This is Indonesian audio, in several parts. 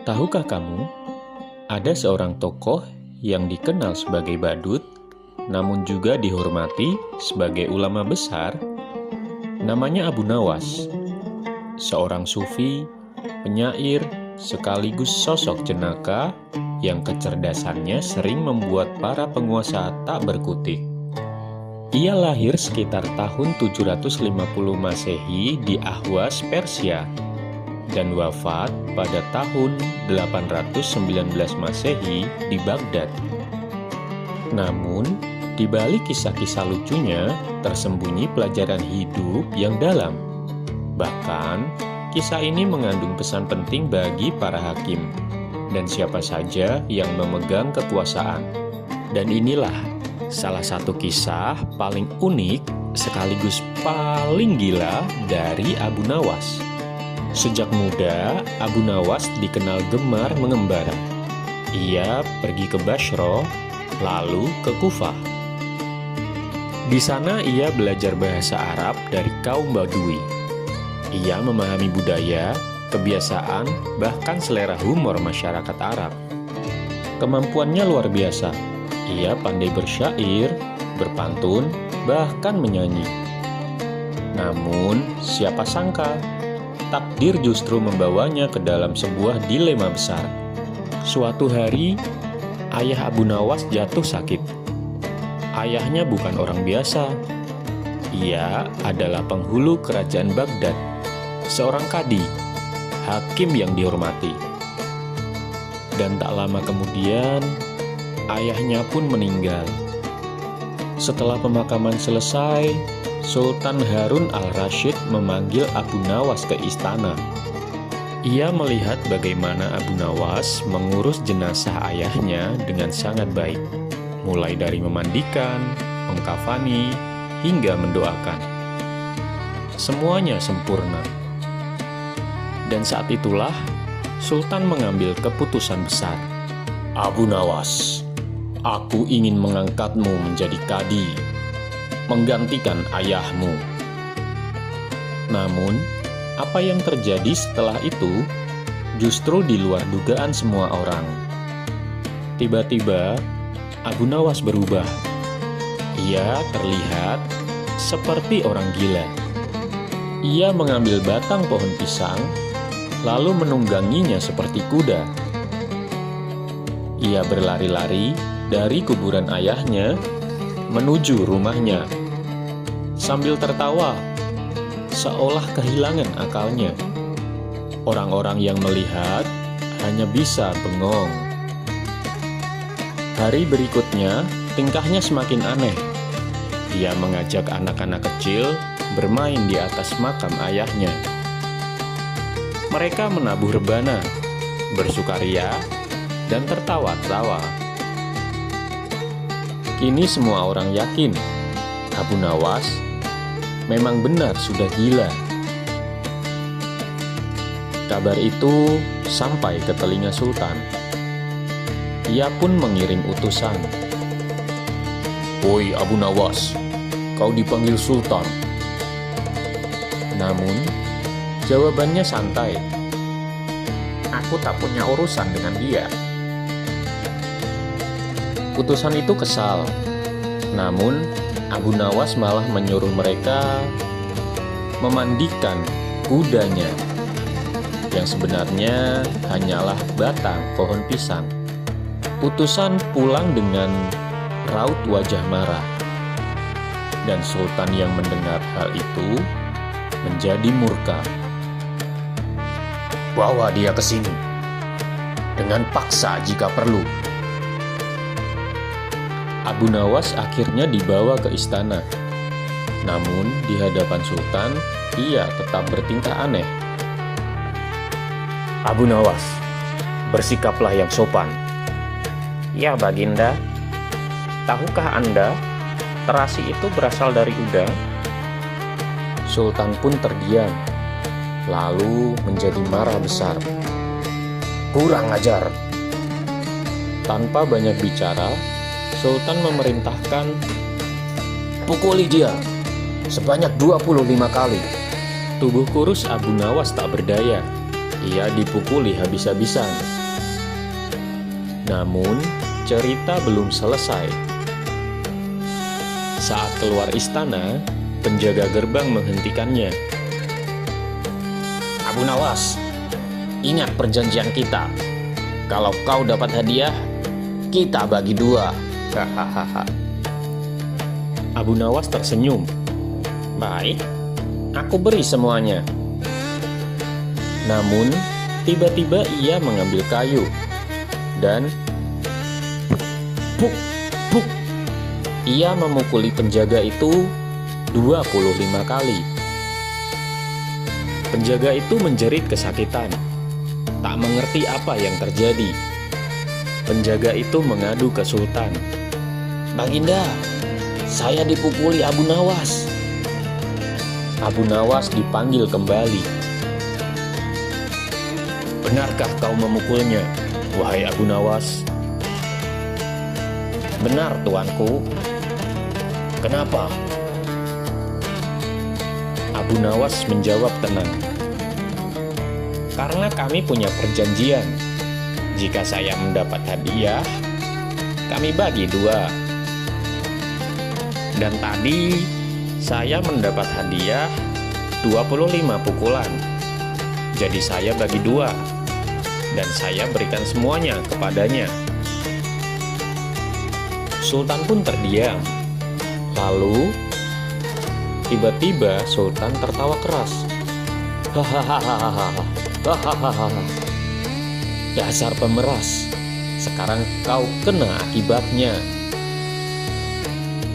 Tahukah kamu, ada seorang tokoh yang dikenal sebagai badut, namun juga dihormati sebagai ulama besar, namanya Abu Nawas, seorang sufi, penyair, sekaligus sosok jenaka yang kecerdasannya sering membuat para penguasa tak berkutik. Ia lahir sekitar tahun 750 Masehi di Ahwas, Persia, dan wafat pada tahun 819 Masehi di Baghdad. Namun, di balik kisah-kisah lucunya tersembunyi pelajaran hidup yang dalam. Bahkan, kisah ini mengandung pesan penting bagi para hakim dan siapa saja yang memegang kekuasaan. Dan inilah salah satu kisah paling unik sekaligus paling gila dari Abu Nawas. Sejak muda, Abu Nawas dikenal gemar mengembara. Ia pergi ke Basra, lalu ke Kufah. Di sana ia belajar bahasa Arab dari kaum Badui. Ia memahami budaya, kebiasaan, bahkan selera humor masyarakat Arab. Kemampuannya luar biasa. Ia pandai bersyair, berpantun, bahkan menyanyi. Namun, siapa sangka, takdir justru membawanya ke dalam sebuah dilema besar. Suatu hari, ayah Abu Nawas jatuh sakit. Ayahnya bukan orang biasa. Ia adalah penghulu kerajaan Baghdad, seorang kadi, hakim yang dihormati. Dan tak lama kemudian, ayahnya pun meninggal. Setelah pemakaman selesai, Sultan Harun al-Rasyid memanggil Abu Nawas ke istana. Ia melihat bagaimana Abu Nawas mengurus jenazah ayahnya dengan sangat baik, mulai dari memandikan, mengkafani, hingga mendoakan. Semuanya sempurna. Dan saat itulah Sultan mengambil keputusan besar. Abu Nawas, aku ingin mengangkatmu menjadi kadi, menggantikan ayahmu. Namun, apa yang terjadi setelah itu justru di luar dugaan semua orang. Tiba-tiba, Abu Nawas berubah. Ia terlihat seperti orang gila. Ia mengambil batang pohon pisang, lalu menungganginya seperti kuda. Ia berlari-lari dari kuburan ayahnya menuju rumahnya, sambil tertawa, seolah kehilangan akalnya. Orang-orang yang melihat hanya bisa bengong. Hari berikutnya, tingkahnya semakin aneh. Dia mengajak anak-anak kecil bermain di atas makam ayahnya. Mereka menabuh rebana, bersukaria, dan tertawa-tawa. Kini semua orang yakin Abu Nawas memang benar sudah gila. Kabar itu sampai ke telinga Sultan. Ia pun mengirim utusan. "Woi Abu Nawas, kau dipanggil Sultan." Namun, jawabannya santai. "Aku tak punya urusan dengan dia." Utusan itu kesal, namun Abu Nawas malah menyuruh mereka memandikan kudanya, yang sebenarnya hanyalah batang pohon pisang. Utusan pulang dengan raut wajah marah, dan Sultan yang mendengar hal itu menjadi murka. "Bawa dia ke sini, dengan paksa jika perlu." Abu Nawas akhirnya dibawa ke istana. Namun, di hadapan Sultan, ia tetap bertingkah aneh. "Abu Nawas, bersikaplah yang sopan." "Ya, Baginda. Tahukah Anda, terasi itu berasal dari udang?" Sultan pun terdiam, lalu menjadi marah besar. "Kurang ajar." Tanpa banyak bicara, Sultan memerintahkan, "Pukuli dia sebanyak 25 kali." Tubuh kurus Abu Nawas tak berdaya. ia dipukuli habis-habisan. Namun, cerita belum selesai. Saat keluar istana, penjaga gerbang menghentikannya. "Abu Nawas, ingat perjanjian kita. Kalau kau dapat hadiah, kita bagi 2. Hahaha. Abu Nawas tersenyum. "Baik, aku beri semuanya." Namun, tiba-tiba ia mengambil kayu dan puk, puk. Ia memukuli penjaga itu 25 kali. Penjaga itu menjerit kesakitan, tak mengerti apa yang terjadi. Penjaga itu mengadu ke Sultan. "Baginda, saya dipukuli Abu Nawas." Abu Nawas dipanggil kembali. "Benarkah kau memukulnya, wahai Abu Nawas?" "Benar, tuanku." "Kenapa?" Abu Nawas menjawab tenang. "Karena kami punya perjanjian. Jika saya mendapat hadiah, kami bagi 2. Dan tadi saya mendapat hadiah 25 pukulan. Jadi saya bagi 2. Dan saya berikan semuanya kepadanya." Sultan pun terdiam. Lalu, tiba-tiba Sultan tertawa keras. "Hahaha. Dasar pemeras, sekarang kau kena akibatnya."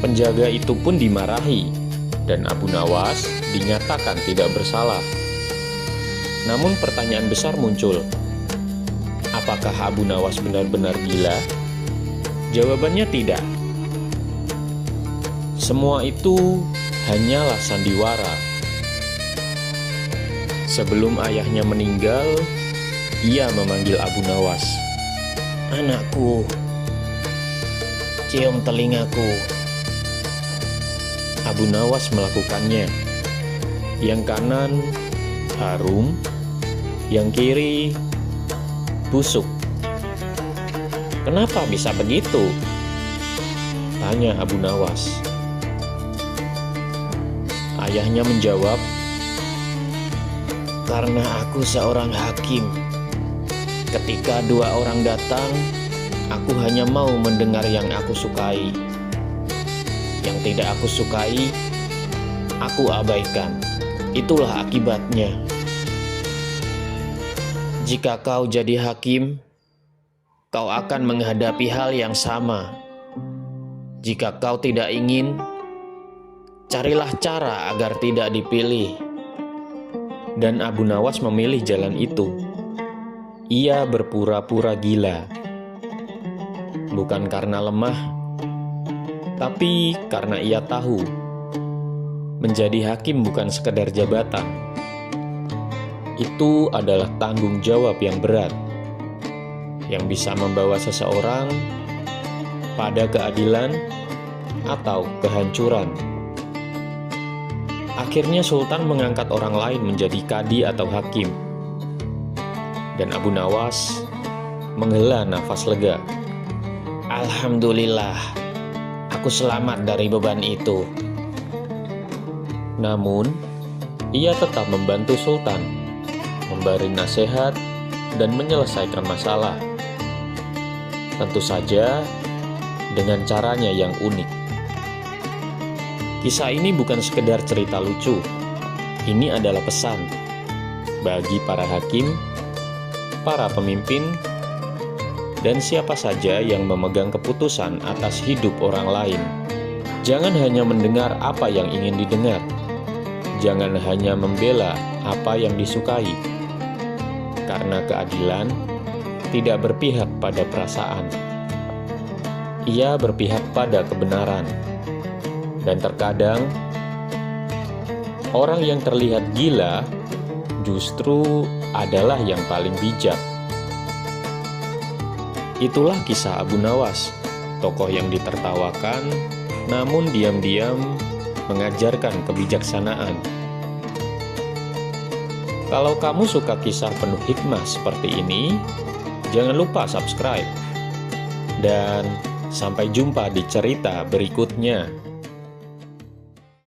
Penjaga itu pun dimarahi, dan Abu Nawas dinyatakan tidak bersalah. Namun pertanyaan besar muncul. Apakah Abu Nawas benar-benar gila? Jawabannya tidak. Semua itu hanyalah sandiwara. Sebelum ayahnya meninggal, ia memanggil Abu Nawas. "Anakku, cium telingaku." Abu Nawas melakukannya. Yang kanan harum, yang kiri busuk. "Kenapa bisa begitu?" tanya Abu Nawas. Ayahnya menjawab, "Karena aku seorang hakim. Ketika 2 orang datang, aku hanya mau mendengar yang aku sukai. Yang tidak aku sukai, aku abaikan. Itulah akibatnya. Jika kau jadi hakim, kau akan menghadapi hal yang sama. Jika kau tidak ingin, carilah cara agar tidak dipilih." Dan Abu Nawas memilih jalan itu. Ia berpura-pura gila. Bukan karena lemah, tapi karena ia tahu menjadi hakim bukan sekedar jabatan. Itu adalah tanggung jawab yang berat, yang bisa membawa seseorang pada keadilan atau kehancuran. Akhirnya Sultan mengangkat orang lain menjadi kadi atau hakim. Dan Abu Nawas menghela nafas lega. "Alhamdulillah, aku selamat dari beban itu." Namun, ia tetap membantu Sultan, memberi nasihat, dan menyelesaikan masalah. Tentu saja dengan caranya yang unik. Kisah ini bukan sekedar cerita lucu. Ini adalah pesan bagi para hakim, para pemimpin, dan siapa saja yang memegang keputusan atas hidup orang lain. Jangan hanya mendengar apa yang ingin didengar. Jangan hanya membela apa yang disukai. Karena keadilan tidak berpihak pada perasaan. Ia berpihak pada kebenaran. Dan terkadang, orang yang terlihat gila justru adalah yang paling bijak. Itulah kisah Abu Nawas, tokoh yang ditertawakan, namun diam-diam mengajarkan kebijaksanaan. Kalau kamu suka kisah penuh hikmah seperti ini, jangan lupa subscribe. Dan sampai jumpa di cerita berikutnya.